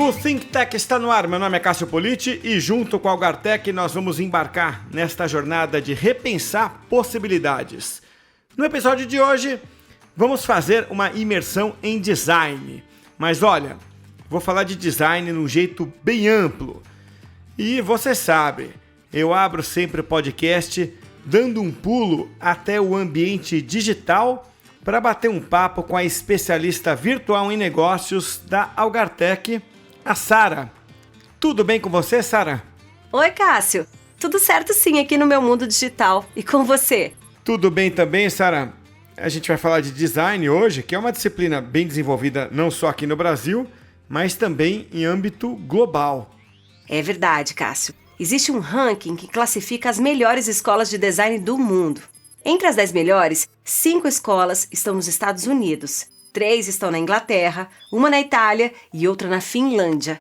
O Think Tech está no ar, meu nome é Cássio Politi e junto com a Algartec nós vamos embarcar nesta jornada de repensar possibilidades. No episódio de hoje vamos fazer uma imersão em design, mas olha, vou falar de design num jeito bem amplo. E você sabe, eu abro sempre o podcast dando um pulo até o ambiente digital para bater um papo com a especialista virtual em negócios da Algartec, a Sara. Tudo bem com você, Sara? Oi, Cássio. Tudo certo sim aqui no meu mundo digital. E com você? Tudo bem também, Sara. A gente vai falar de design hoje, que é uma disciplina bem desenvolvida não só aqui no Brasil, mas também em âmbito global. É verdade, Cássio. Existe um ranking que classifica as melhores escolas de design do mundo. Entre as 10 melhores, 5 escolas estão nos Estados Unidos, 3 estão na Inglaterra, uma na Itália e outra na Finlândia.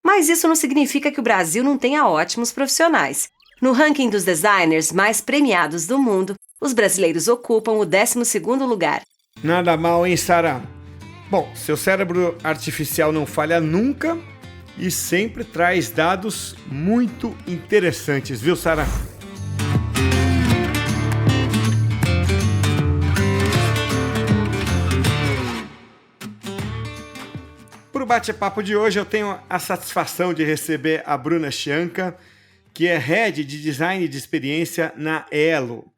Mas isso não significa que o Brasil não tenha ótimos profissionais. No ranking dos designers mais premiados do mundo, os brasileiros ocupam o 12º lugar. Nada mal, hein, Sara? Bom, seu cérebro artificial não falha nunca e sempre traz dados muito interessantes, viu, Sara? Para o bate-papo de hoje, eu tenho a satisfação de receber a Bruna Chianca, que é Head de Design de Experiência na Elo.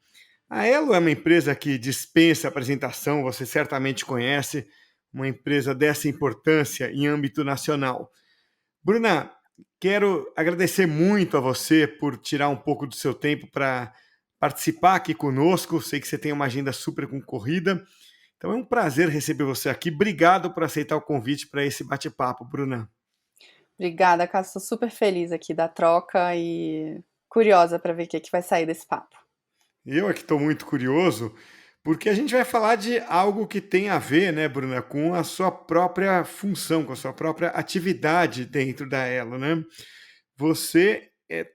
A Elo é uma empresa que dispensa apresentação, você certamente conhece, uma empresa dessa importância em âmbito nacional. Bruna, quero agradecer muito a você por tirar um pouco do seu tempo para participar aqui conosco. Sei que você tem uma agenda super concorrida. Então é um prazer receber você aqui. Obrigado por aceitar o convite para esse bate-papo, Bruna. Obrigada, Cássio. Estou super feliz aqui da troca e curiosa para ver o que vai sair desse papo. Eu aqui estou muito curioso, porque a gente vai falar de algo que tem a ver, né, Bruna, com a sua própria função, com a sua própria atividade dentro da Elo, né? Você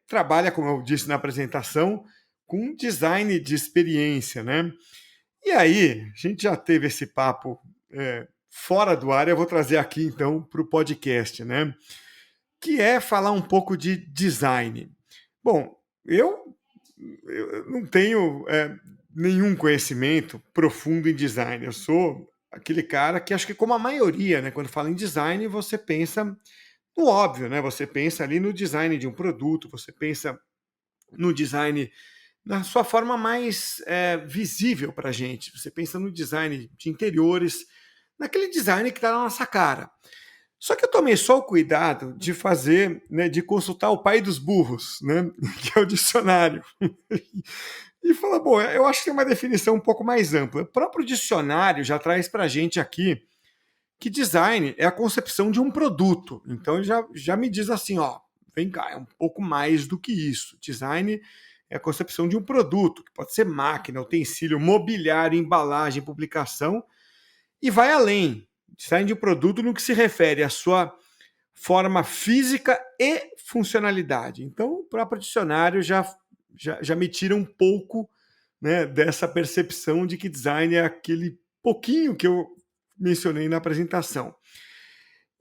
trabalha, como eu disse na apresentação, com design de experiência, né? E aí, a gente já teve esse papo fora do ar, eu vou trazer aqui então para o podcast, né? Que é falar um pouco de design. Bom, eu não tenho nenhum conhecimento profundo em design. Eu sou aquele cara que acho que, como a maioria, né, quando fala em design, você pensa no óbvio, né? Você pensa ali no design de um produto, você pensa no design na sua forma mais visível para a gente. Você pensa no design de interiores, naquele design que está na nossa cara. Só que eu tomei só o cuidado de fazer, né, de consultar o pai dos burros, né, que é o dicionário. E falar, bom, eu acho que tem uma definição um pouco mais ampla. O próprio dicionário já traz para a gente aqui que design é a concepção de um produto. Então ele já me diz assim, ó, vem cá, é um pouco mais do que isso. Design é a concepção de um produto, que pode ser máquina, utensílio, mobiliário, embalagem, publicação, e vai além. Design de um produto no que se refere à sua forma física e funcionalidade. Então, o próprio dicionário já me tira um pouco, né, dessa percepção de que design é aquele pouquinho que eu mencionei na apresentação.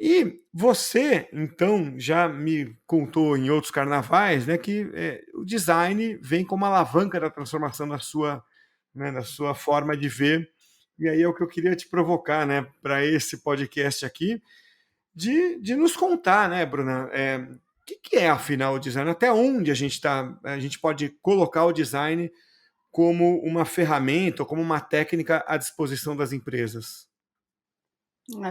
E você, então, já me contou em outros carnavais, né, que o design vem como alavanca da transformação na sua forma de ver. E aí é o que eu queria te provocar, né, para esse podcast aqui, de nos contar, né, Bruna, o que é, afinal, o design? Até onde a gente pode colocar o design como uma ferramenta ou como uma técnica à disposição das empresas?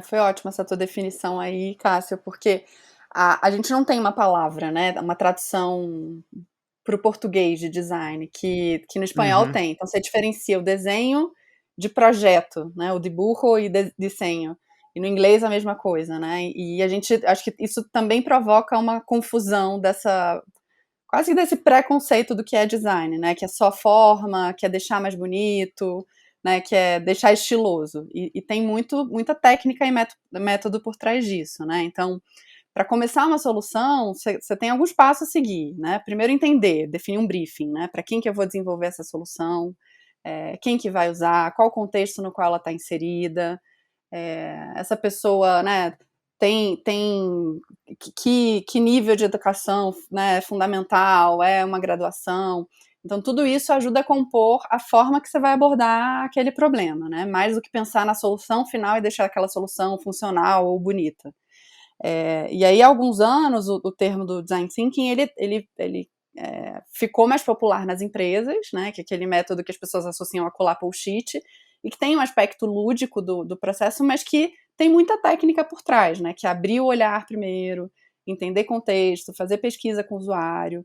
Foi ótima essa tua definição aí, Cássio, porque a gente não tem uma palavra, né? Uma tradução para o português de design, que no espanhol Uhum. tem. Então você diferencia o desenho de projeto, né? O dibujo e desenho. E no inglês a mesma coisa, né? E a gente acho que isso também provoca uma confusão quase desse preconceito do que é design, né? Que é só forma, que é deixar mais bonito, né, que é deixar estiloso, e tem muita técnica e método por trás disso, né, então, para começar uma solução, você tem alguns passos a seguir, né, primeiro entender, definir um briefing, né, para quem que eu vou desenvolver essa solução, quem que vai usar, qual o contexto no qual ela está inserida, essa pessoa, né, tem que nível de educação, né, fundamental, é uma graduação. Então, tudo isso ajuda a compor a forma que você vai abordar aquele problema, né? Mais do que pensar na solução final e deixar aquela solução funcional ou bonita. E aí, há alguns anos, o termo do Design Thinking, ele ficou mais popular nas empresas, né? Que é aquele método que as pessoas associam a colar post-it, e que tem um aspecto lúdico do processo, mas que tem muita técnica por trás, né? Que é abrir o olhar primeiro, entender contexto, fazer pesquisa com o usuário,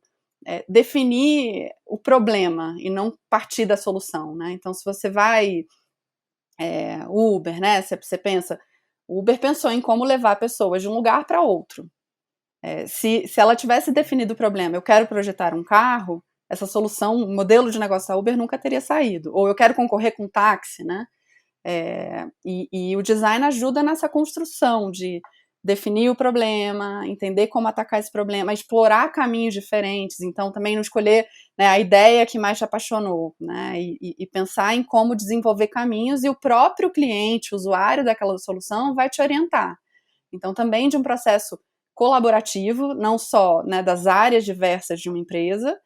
definir o problema e não partir da solução, né? Então, se você vai Uber, né? Você pensa, o Uber pensou em como levar pessoas de um lugar para outro. Se ela tivesse definido o problema, eu quero projetar um carro, essa solução, o modelo de negócio da Uber nunca teria saído. Ou eu quero concorrer com um táxi, né? E o design ajuda nessa construção de definir o problema, entender como atacar esse problema, explorar caminhos diferentes, então também não escolher, né, a ideia que mais te apaixonou, né, e pensar em como desenvolver caminhos, e o próprio cliente, o usuário daquela solução vai te orientar. Então também de um processo colaborativo, não só, né, das áreas diversas de uma empresa,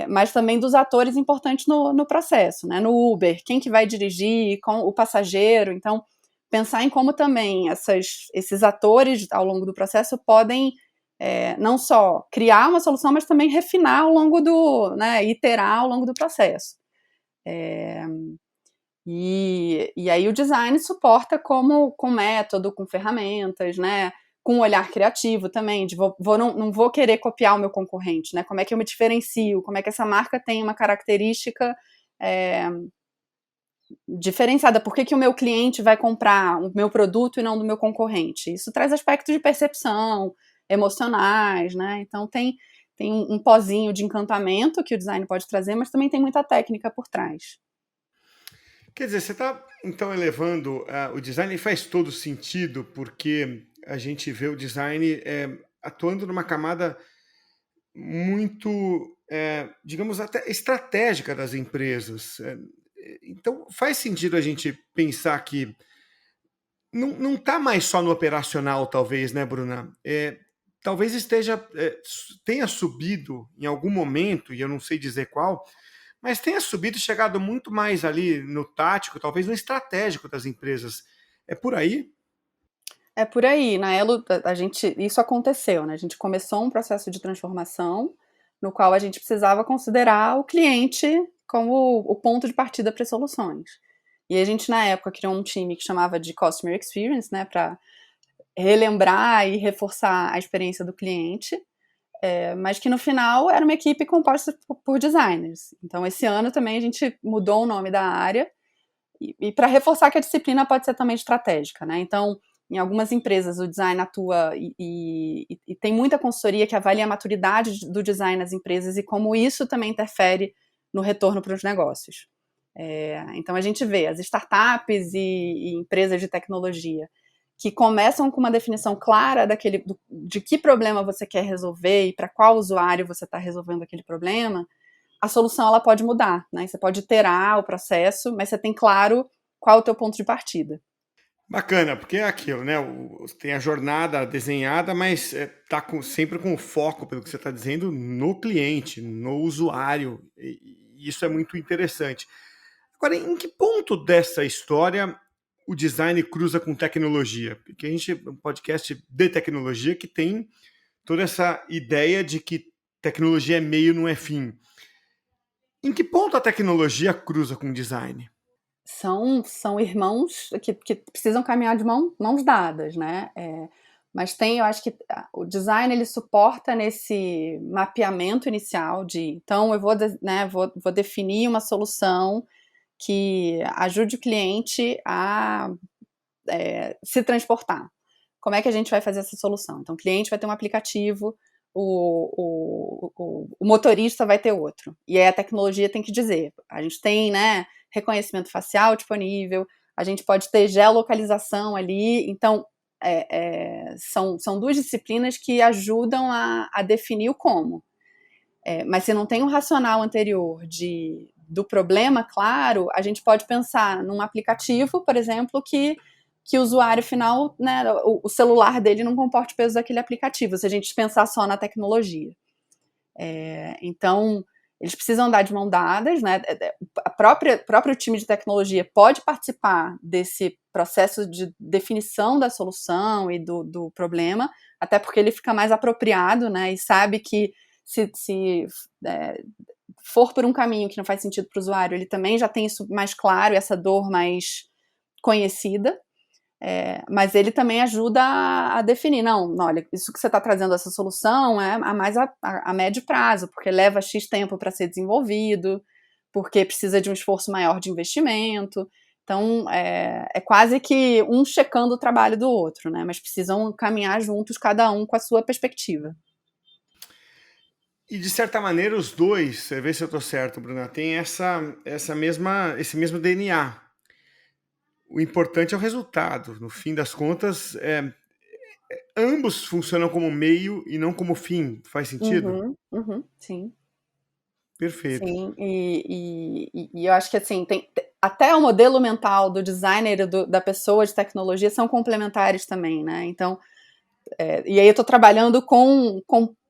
mas também dos atores importantes no processo, né? No Uber, quem que vai dirigir, o passageiro. Então, pensar em como também esses atores ao longo do processo podem não só criar uma solução, mas também refinar ao longo né, iterar ao longo do processo. E aí o design suporta com método, com ferramentas, né? Com um olhar criativo também, de não vou querer copiar o meu concorrente, né? Como é que eu me diferencio? Como é que essa marca tem uma característica diferenciada? Por que o meu cliente vai comprar o meu produto e não do meu concorrente? Isso traz aspectos de percepção, emocionais, né? Então tem um pozinho de encantamento que o design pode trazer, mas também tem muita técnica por trás. Quer dizer, você está então elevando o design, e faz todo sentido, porque a gente vê o design atuando numa camada muito, digamos, até estratégica das empresas. Então, faz sentido a gente pensar que não está mais só no operacional, talvez, né, Bruna? Talvez tenha subido em algum momento, e eu não sei dizer qual, mas tenha subido e chegado muito mais ali no tático, talvez no estratégico das empresas. É por aí? É por aí. Na Elo, isso aconteceu, né? A gente começou um processo de transformação no qual a gente precisava considerar o cliente como o ponto de partida para as soluções. E a gente, na época, criou um time que chamava de Customer Experience, né? Para relembrar e reforçar a experiência do cliente. Mas que no final era uma equipe composta por designers. Então, esse ano também a gente mudou o nome da área e para reforçar que a disciplina pode ser também estratégica, né? Então, em algumas empresas o design atua e tem muita consultoria que avalia a maturidade do design nas empresas e como isso também interfere no retorno para os negócios. Então, a gente vê as startups e empresas de tecnologia que começam com uma definição clara de que problema você quer resolver e para qual usuário você está resolvendo aquele problema, a solução ela pode mudar, né? Você pode iterar o processo, mas você tem claro qual é o teu ponto de partida. Bacana, porque é aquilo, né? Tem a jornada desenhada, mas tá sempre com o foco, pelo que você está dizendo, no cliente, no usuário. E isso é muito interessante. Agora, em que ponto dessa história o design cruza com tecnologia? Porque a gente é um podcast de tecnologia que tem toda essa ideia de que tecnologia é meio, não é fim. Em que ponto a tecnologia cruza com o design? São irmãos que precisam caminhar de mãos dadas, né? Mas eu acho que o design ele suporta nesse mapeamento inicial então eu vou definir uma solução que ajude o cliente a se transportar. Como é que a gente vai fazer essa solução? Então, o cliente vai ter um aplicativo, o motorista vai ter outro. E aí a tecnologia tem que dizer, a gente tem, né, reconhecimento facial disponível, a gente pode ter geolocalização ali, então são duas disciplinas que ajudam a definir o como. Mas se não tem um racional anterior do problema claro, a gente pode pensar num aplicativo, por exemplo, que que o usuário final, né, o celular dele não comporte o peso daquele aplicativo, se a gente pensar só na tecnologia. Então, eles precisam andar de mão dadas, né? Próprio time de tecnologia pode participar desse processo de definição da solução e do problema, até porque ele fica mais apropriado, né? E sabe que se for por um caminho que não faz sentido para o usuário, ele também já tem isso mais claro, essa dor mais conhecida. Mas ele também ajuda a definir, não, olha, isso que você está trazendo, essa solução é mais a médio prazo, porque leva X tempo para ser desenvolvido, porque precisa de um esforço maior de investimento, então é quase que um checando o trabalho do outro, né, mas precisam caminhar juntos, cada um com a sua perspectiva. E de certa maneira os dois, vê se eu estou certo, Bruna, tem esse mesmo DNA. O importante é o resultado. No fim das contas, ambos funcionam como meio e não como fim. Faz sentido? Sim. Perfeito. Sim, e eu acho que assim, até o modelo mental do designer e da pessoa de tecnologia são complementares também, né? Então, e aí eu estou trabalhando com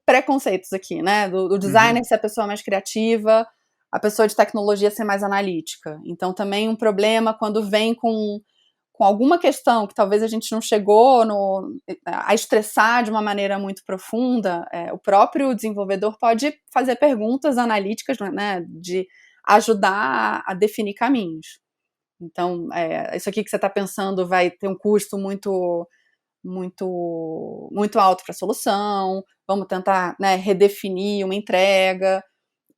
preconceitos aqui, né? Do designer ser a pessoa mais criativa, a pessoa de tecnologia ser mais analítica. Então, também um problema quando vem com alguma questão que talvez a gente não chegou a estressar de uma maneira muito profunda, o próprio desenvolvedor pode fazer perguntas analíticas, né, de ajudar a definir caminhos. Então, isso aqui que você está pensando vai ter um custo muito, muito, muito alto para a solução, vamos tentar, né, redefinir uma entrega.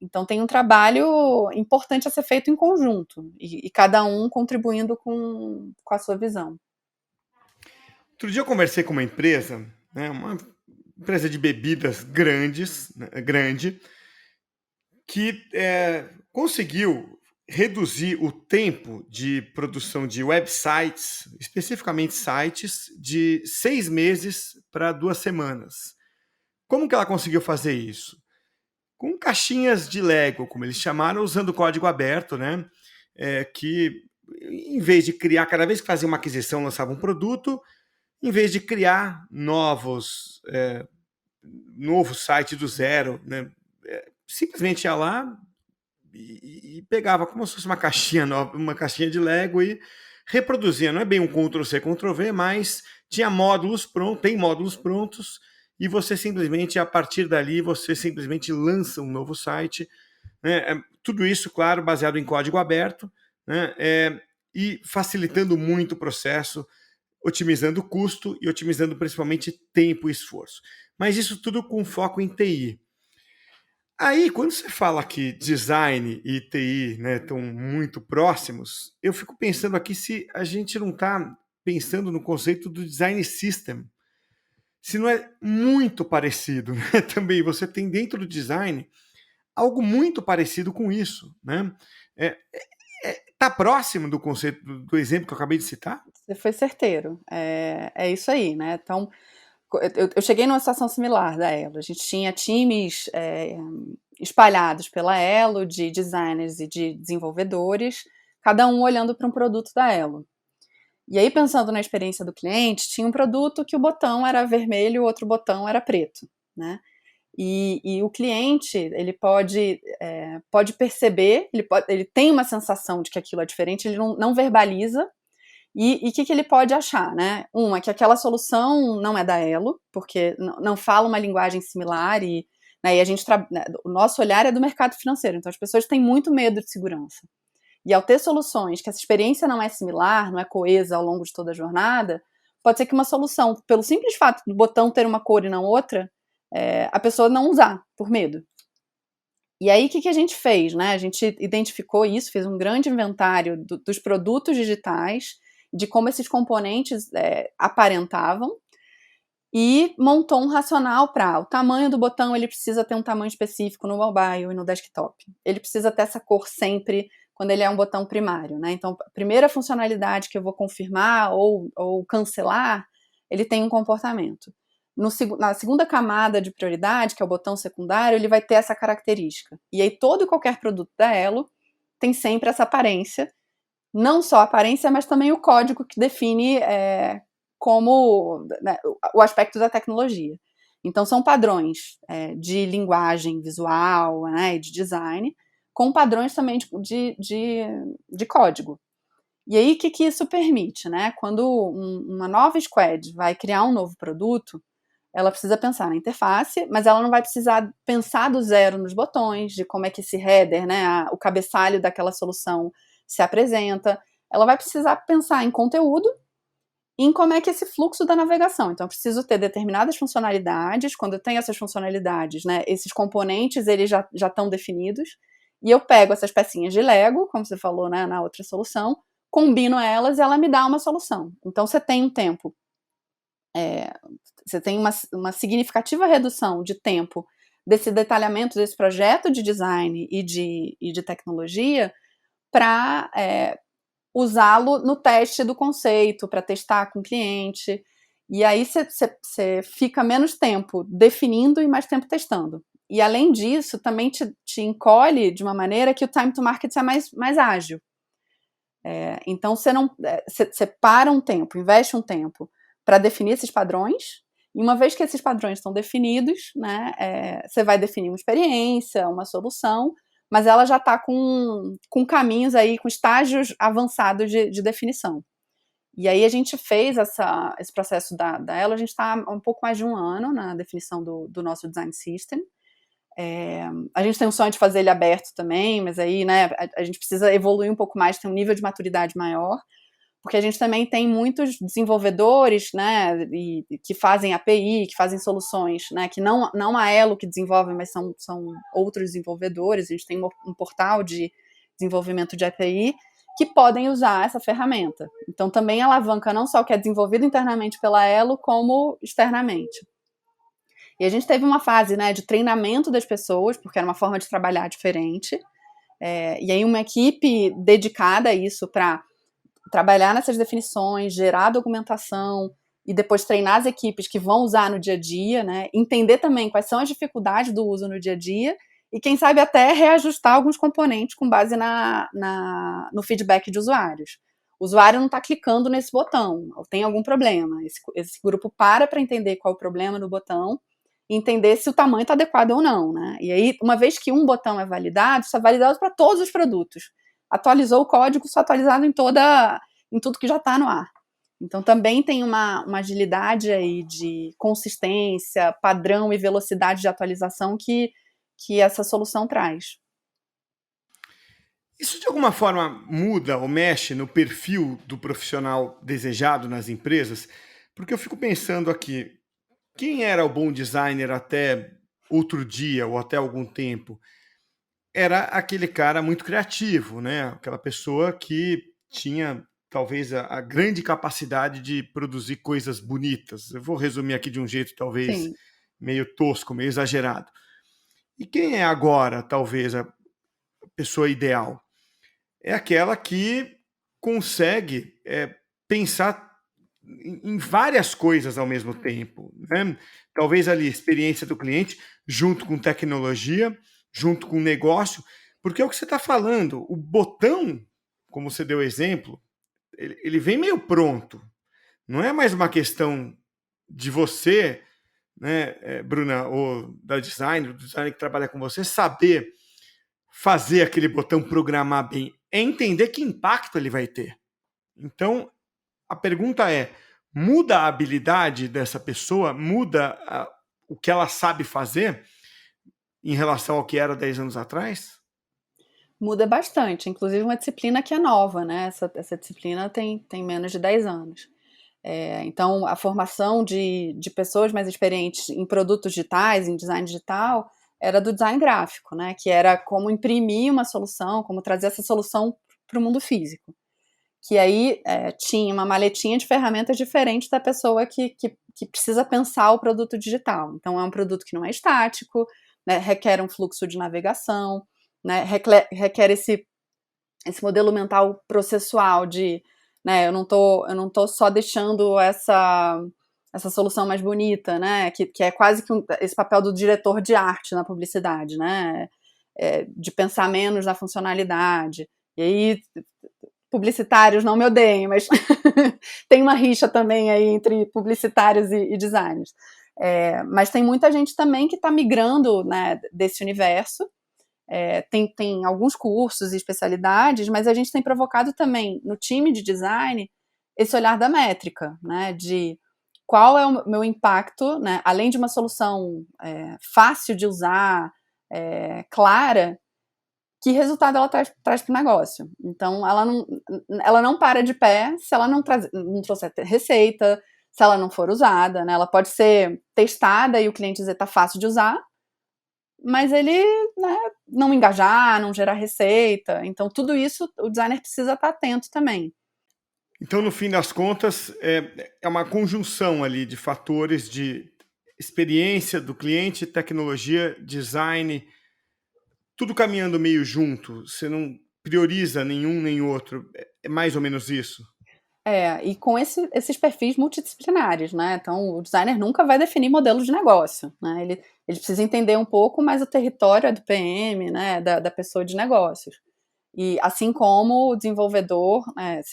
Então tem um trabalho importante a ser feito em conjunto, e cada um contribuindo com a sua visão. Outro dia eu conversei com uma empresa, né, uma empresa de bebidas grande, que conseguiu reduzir o tempo de produção de websites, especificamente sites, de 6 meses para 2 semanas. Como que ela conseguiu fazer isso? Com caixinhas de Lego, como eles chamaram, usando código aberto, né? Que em vez de criar, cada vez que fazia uma aquisição, lançava um produto, em vez de criar novo site do zero, né? Simplesmente ia lá e pegava como se fosse uma caixinha nova, uma caixinha de Lego e reproduzia. Não é bem um Ctrl-C, Ctrl-V, mas tinha módulos prontos, tem módulos prontos, e você simplesmente, a partir dali, você simplesmente lança um novo site, né? Tudo isso, claro, baseado em código aberto, né? E facilitando muito o processo, otimizando o custo e otimizando principalmente tempo e esforço. Mas isso tudo com foco em TI. Aí, quando você fala que design e TI, né, estão muito próximos, eu fico pensando aqui se a gente não está pensando no conceito do design system, se não é muito parecido, né? Também você tem dentro do design algo muito parecido com isso, né? Tá próximo do conceito do exemplo que eu acabei de citar? Você foi certeiro, é isso aí, né? Então, eu cheguei numa situação similar da Elo. A gente tinha times espalhados pela Elo, de designers e de desenvolvedores, cada um olhando para um produto da Elo. E aí, pensando na experiência do cliente, tinha um produto que o botão era vermelho, o outro botão era preto, né? E o cliente, ele pode perceber, ele tem uma sensação de que aquilo é diferente, ele não verbaliza. E o que ele pode achar, né? É que aquela solução não é da Elo, porque não fala uma linguagem similar, né, e o nosso olhar é do mercado financeiro, então as pessoas têm muito medo de segurança. E ao ter soluções que essa experiência não é similar, não é coesa ao longo de toda a jornada, pode ser que uma solução, pelo simples fato do botão ter uma cor e não outra, a pessoa não usar, por medo. E aí, o que a gente fez, né? A gente identificou isso, fez um grande inventário dos produtos digitais, de como esses componentes aparentavam, e montou um racional para o tamanho do botão, ele precisa ter um tamanho específico no mobile e no desktop. Ele precisa ter essa cor sempre quando ele é um botão primário, né? Então, a primeira funcionalidade que eu vou confirmar ou cancelar, ele tem um comportamento. Na segunda camada de prioridade, que é o botão secundário, ele vai ter essa característica. E aí todo e qualquer produto da Elo tem sempre essa aparência, não só a aparência, mas também o código que define como, né, o aspecto da tecnologia. Então, são padrões de linguagem visual, né, e de design, com padrões também de código. E aí, o que isso permite? Né? Quando uma nova squad vai criar um novo produto, ela precisa pensar na interface, mas ela não vai precisar pensar do zero nos botões, de como é que esse header, né, o cabeçalho daquela solução se apresenta. Ela vai precisar pensar em conteúdo, em como é que esse fluxo da navegação. Então, eu preciso ter determinadas funcionalidades. Quando eu tenho essas funcionalidades, né, esses componentes, eles já estão definidos. E eu pego essas pecinhas de Lego, como você falou, né, na outra solução, combino elas e ela me dá uma solução. Então, você tem um tempo, você tem uma significativa redução de tempo desse detalhamento desse projeto de design e de tecnologia para usá-lo no teste do conceito, para testar com o cliente. E aí você fica menos tempo definindo e mais tempo testando. E além disso, também te encolhe de uma maneira que o time to market é mais ágil. Então você para um tempo, investe um tempo para definir esses padrões, e uma vez que esses padrões estão definidos, né, você vai definir uma experiência, uma solução, mas ela já está com caminhos aí, com estágios avançados de definição. E aí a gente fez esse processo da Elo, a gente está há um pouco mais de um ano na definição do nosso design system. A gente tem um sonho de fazer ele aberto também, mas aí, né, a gente precisa evoluir um pouco mais, ter um nível de maturidade maior, porque a gente também tem muitos desenvolvedores, né, que fazem API, que fazem soluções, né, que não a Elo que desenvolve, mas são outros desenvolvedores. A gente tem um portal de desenvolvimento de API que podem usar essa ferramenta. Então, também alavanca não só o que é desenvolvido internamente pela Elo, como externamente. E a gente teve uma fase, né, de treinamento das pessoas, porque era uma forma de trabalhar diferente, e aí uma equipe dedicada a isso para trabalhar nessas definições, gerar documentação e depois treinar as equipes que vão usar no dia a dia, né? Entender também quais são as dificuldades do uso no dia a dia e, quem sabe, até reajustar alguns componentes com base no feedback de usuários. O usuário não está clicando nesse botão, ou tem algum problema. Esse grupo para entender qual é o problema no botão e entender se o tamanho está adequado ou não, né? E aí, uma vez que um botão é validado, isso é validado para todos os produtos. Atualizou o código, só atualizado em tudo que já está no ar. Então, também tem uma agilidade aí de consistência, padrão e velocidade de atualização que essa solução traz. Isso de alguma forma muda ou mexe no perfil do profissional desejado nas empresas? Porque eu fico pensando aqui, quem era o bom designer até outro dia ou até algum tempo? Era aquele cara muito criativo, né? Aquela pessoa que tinha talvez a grande capacidade de produzir coisas bonitas. Eu vou resumir aqui de um jeito talvez Sim. meio tosco, meio exagerado. E quem é agora, talvez, a pessoa ideal? É aquela que consegue pensar em várias coisas ao mesmo tempo, né? Talvez ali a experiência do cliente junto com tecnologia, junto com negócio, porque é o que você está falando, o botão, como você deu exemplo, ele vem meio pronto. Não é mais uma questão de você, né, Bruna, ou da designer, do designer que trabalha com você, saber fazer aquele botão programar bem, é entender que impacto ele vai ter. Então, a pergunta é, muda a habilidade dessa pessoa, muda o que ela sabe fazer em relação ao que era 10 anos atrás? Muda bastante, inclusive uma disciplina que é nova, né? Essa disciplina tem menos de 10 anos. Então, a formação de pessoas mais experientes em produtos digitais, em design digital, era do design gráfico, né? Que era como imprimir uma solução, como trazer essa solução para o mundo físico. Que aí tinha uma maletinha de ferramentas diferentes da pessoa que precisa pensar o produto digital. Então, é um produto que não é estático, né? Requer um fluxo de navegação, né? Requer esse modelo mental processual de, né, eu não tô só deixando essa solução mais bonita, né, que é quase que esse papel do diretor de arte na publicidade, né, de pensar menos na funcionalidade. E aí publicitários não me odeiem, mas tem uma rixa também aí entre publicitários e designers. Mas tem muita gente também que está migrando, né, desse universo. Tem alguns cursos e especialidades, mas a gente tem provocado também no time de design esse olhar da métrica, né, de qual é o meu impacto, né, além de uma solução fácil de usar, clara, que resultado ela traz para o negócio. Então, ela não para de pé se ela não trouxer receita, se ela não for usada, né? Ela pode ser testada e o cliente dizer tá fácil de usar, mas ele, né, não engajar, não gerar receita. Então, tudo isso o designer precisa estar atento também. Então, no fim das contas, é uma conjunção ali de fatores de experiência do cliente, tecnologia, design, tudo caminhando meio junto, você não prioriza nenhum nem outro, é mais ou menos isso? E com esses perfis multidisciplinares, né? Então, o designer nunca vai definir modelos de negócio, né? Ele precisa entender um pouco mais o território do PM, né? Da pessoa de negócios. E assim como o desenvolvedor,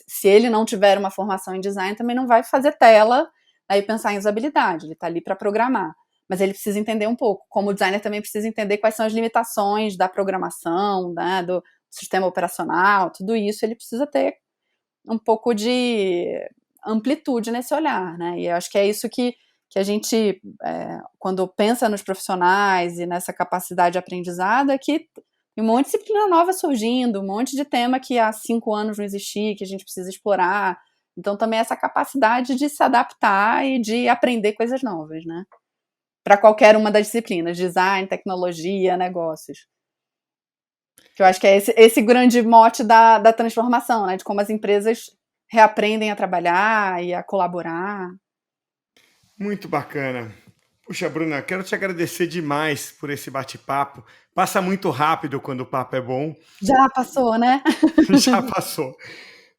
se ele não tiver uma formação em design, também não vai fazer tela e pensar em usabilidade, ele está ali para programar. Mas ele precisa entender um pouco, como o designer também precisa entender quais são as limitações da programação, né, do sistema operacional, tudo isso ele precisa ter um pouco de amplitude nesse olhar, né, e eu acho que é isso que a gente, quando pensa nos profissionais e nessa capacidade de aprendizado, é que tem um monte de disciplina nova surgindo, um monte de tema que há 5 anos não existia, que a gente precisa explorar, então também essa capacidade de se adaptar e de aprender coisas novas, né, para qualquer uma das disciplinas, design, tecnologia, negócios. Que eu acho que é esse grande mote da transformação, né? De como as empresas reaprendem a trabalhar e a colaborar. Muito bacana. Puxa, Bruna, quero te agradecer demais por esse bate-papo. Passa muito rápido quando o papo é bom. Já passou, né? Já passou.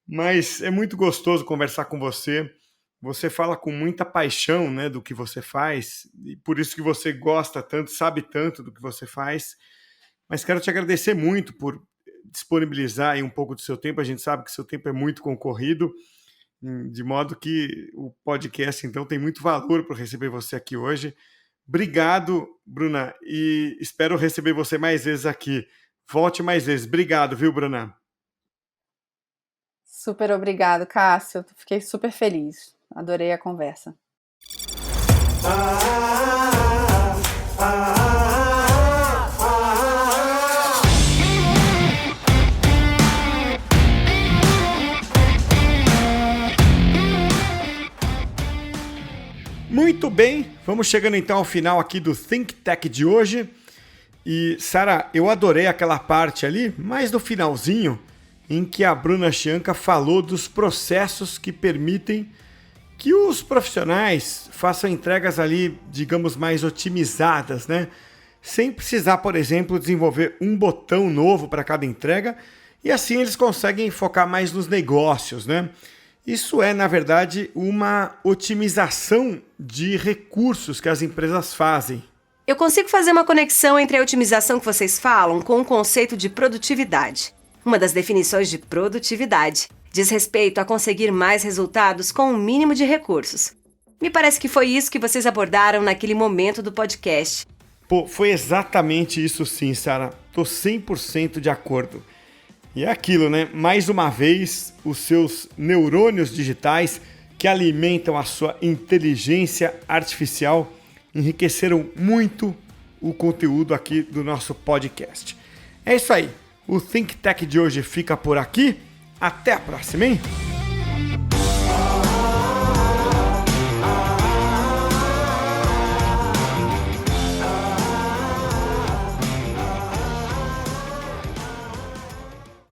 Mas é muito gostoso conversar com você. Você fala com muita paixão, né, do que você faz, e por isso que você gosta tanto, sabe tanto do que você faz. Mas quero te agradecer muito por disponibilizar aí um pouco do seu tempo. A gente sabe que seu tempo é muito concorrido, de modo que o podcast, então, tem muito valor para receber você aqui hoje. Obrigado, Bruna, e espero receber você mais vezes aqui. Volte mais vezes. Obrigado, viu, Bruna? Super obrigado, Cássio. Fiquei super feliz. Adorei a conversa. Muito bem, vamos chegando então ao final aqui do Think Tech de hoje. E, Sara, eu adorei aquela parte ali, mais no finalzinho, em que a Bruna Chianca falou dos processos que permitem que os profissionais façam entregas ali, digamos, mais otimizadas, né? Sem precisar, por exemplo, desenvolver um botão novo para cada entrega, e assim eles conseguem focar mais nos negócios, né? Isso é, na verdade, uma otimização de recursos que as empresas fazem. Eu consigo fazer uma conexão entre a otimização que vocês falam com o conceito de produtividade. Uma das definições de produtividade diz respeito a conseguir mais resultados com o mínimo de recursos. Me parece que foi isso que vocês abordaram naquele momento do podcast. Pô, foi exatamente isso sim, Sara. Tô 100% de acordo. E é aquilo, né? Mais uma vez, os seus neurônios digitais que alimentam a sua inteligência artificial enriqueceram muito o conteúdo aqui do nosso podcast. É isso aí. O Think Tech de hoje fica por aqui. Até a próxima, hein?